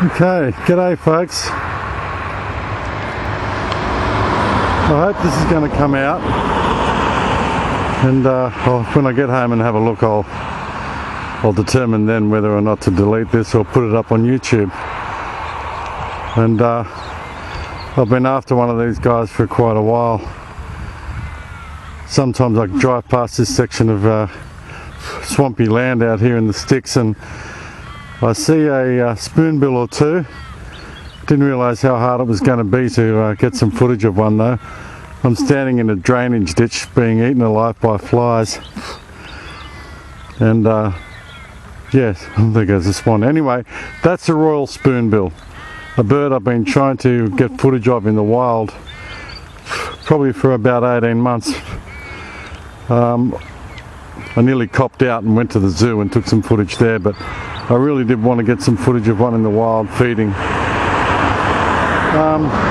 Okay, g'day folks. I hope this is going to come out, and when I get home and have a look, I'll determine then whether or not to delete this or put it up on YouTube. And I've been after one of these guys for quite a while. Sometimes I drive past this section of swampy land out here in the sticks and I see a spoonbill or two. Didn't realise how hard it was going to be to get some footage of one though. I'm standing in a drainage ditch being eaten alive by flies. And yes, I think there's a swan. Anyway, that's a royal spoonbill. A bird I've been trying to get footage of in the wild probably for about 18 months. I nearly copped out and went to the zoo and took some footage there, but I really did want to get some footage of one in the wild feeding.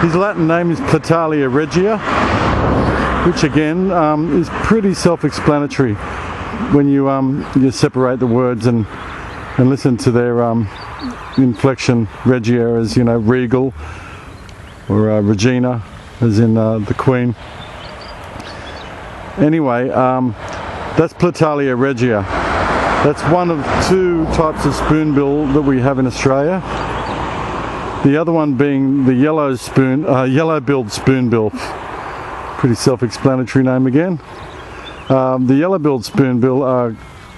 His Latin name is Platalea Regia, which again is pretty self-explanatory when you separate the words and listen to their inflection. Regia as, you know, regal, or Regina as in the Queen. Anyway, that's Platalea Regia. That's one of two types of spoonbill that we have in Australia. The other one being the yellow-billed spoonbill. Pretty self-explanatory name again. The yellow-billed spoonbill are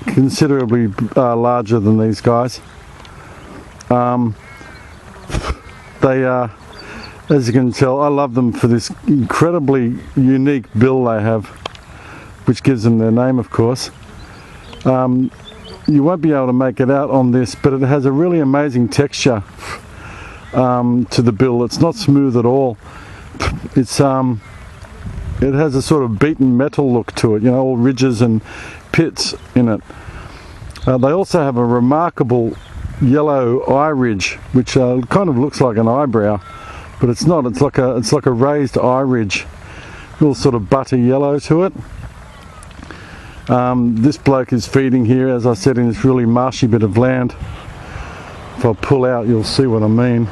considerably larger than these guys. They are, as you can tell, I love them for this incredibly unique bill they have, which gives them their name, of course. You won't be able to make it out on this, but it has a really amazing texture to the bill. It's not smooth at all. It has a sort of beaten metal look to it, you know, all ridges and pits in it. They also have a remarkable yellow eye ridge, which kind of looks like an eyebrow, but it's not. It's like a raised eye ridge, little sort of butter yellow to it. This bloke is feeding here, as I said, in this really marshy bit of land. If I pull out, you'll see what I mean.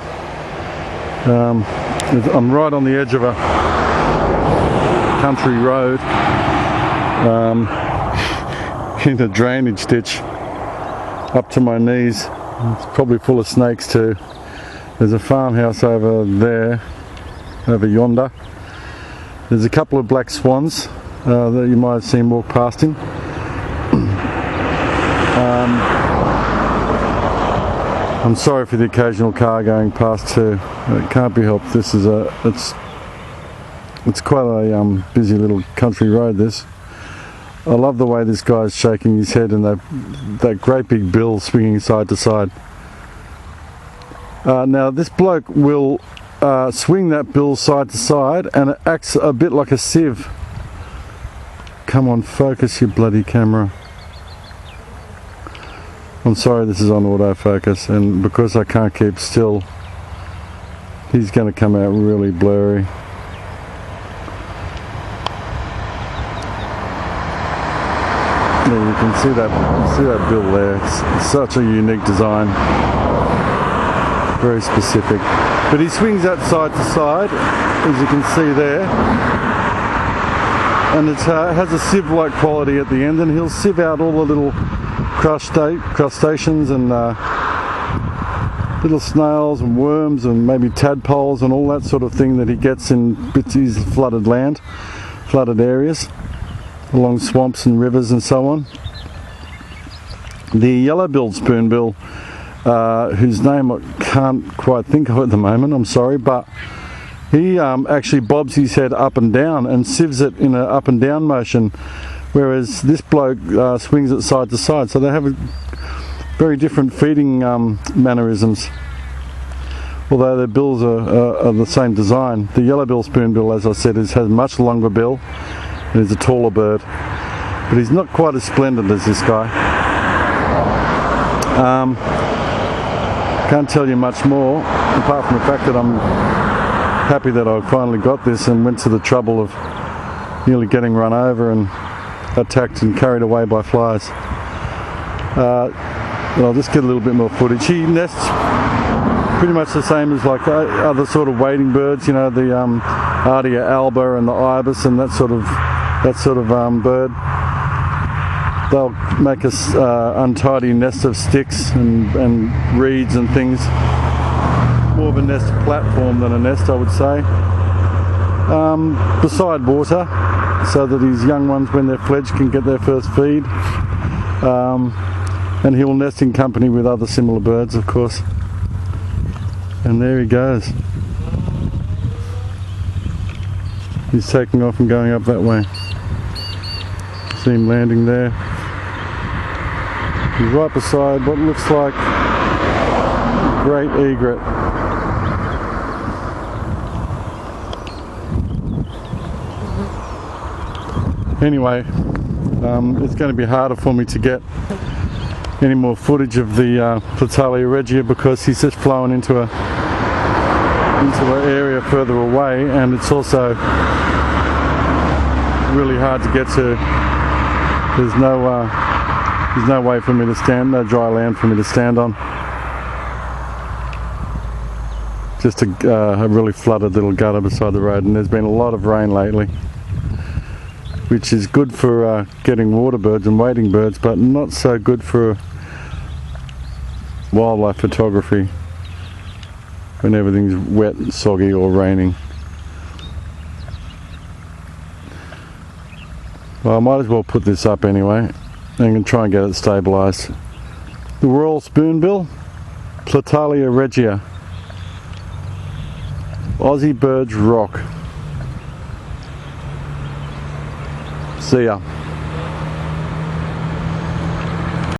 I'm right on the edge of a country road, in a drainage ditch, up to my knees. It's probably full of snakes too. There's a farmhouse over there, over yonder. There's a couple of black swans that you might have seen walk past him. I'm sorry for the occasional car going past too. It can't be helped. This is it's quite a busy little country road, this. I love the way this guy's shaking his head and that great big bill swinging side to side. Now this bloke will swing that bill side to side and it acts a bit like a sieve. Come on, focus your bloody camera. I'm sorry this is on autofocus, and because I can't keep still, he's going to come out really blurry. Yeah, you can see that bill there. It's such a unique design, very specific. But he swings that side to side, as you can see there. And it has a sieve-like quality at the end, and he'll sieve out all the little crustaceans and little snails and worms and maybe tadpoles and all that sort of thing that he gets in his flooded land, flooded areas, along swamps and rivers and so on. The yellow-billed spoonbill, whose name I can't quite think of at the moment, I'm sorry, but he actually bobs his head up and down and sieves it in an up and down motion, whereas this bloke swings it side to side. So they have very different feeding mannerisms, although their bills are the same design. The yellow-billed spoonbill, as I said, has a much longer bill and is a taller bird, but he's not quite as splendid as this guy. Can't tell you much more, apart from the fact that I'm happy that I finally got this and went to the trouble of nearly getting run over and attacked and carried away by flies. I'll just get a little bit more footage. He nests pretty much the same as like other sort of wading birds, you know, the Ardea alba and the ibis and that sort of bird. They'll make a untidy nest of sticks and reeds and things. More of a nest platform than a nest, I would say. Beside water, so that his young ones, when they're fledged, can get their first feed. And he will nest in company with other similar birds, of course. And there he goes. He's taking off and going up that way. See him landing there. He's right beside what looks like a great egret. Anyway, it's going to be harder for me to get any more footage of the Platalea Regia because he's just flown into an area further away, and it's also really hard to get to. There's no way for me to stand, no dry land for me to stand on. Just a really flooded little gutter beside the road, and there's been a lot of rain lately, which is good for getting water birds and wading birds, but not so good for wildlife photography when everything's wet and soggy or raining. Well, I might as well put this up anyway and try and get it stabilised. The Royal Spoonbill, Platalea Regia. Aussie birds rock. See ya.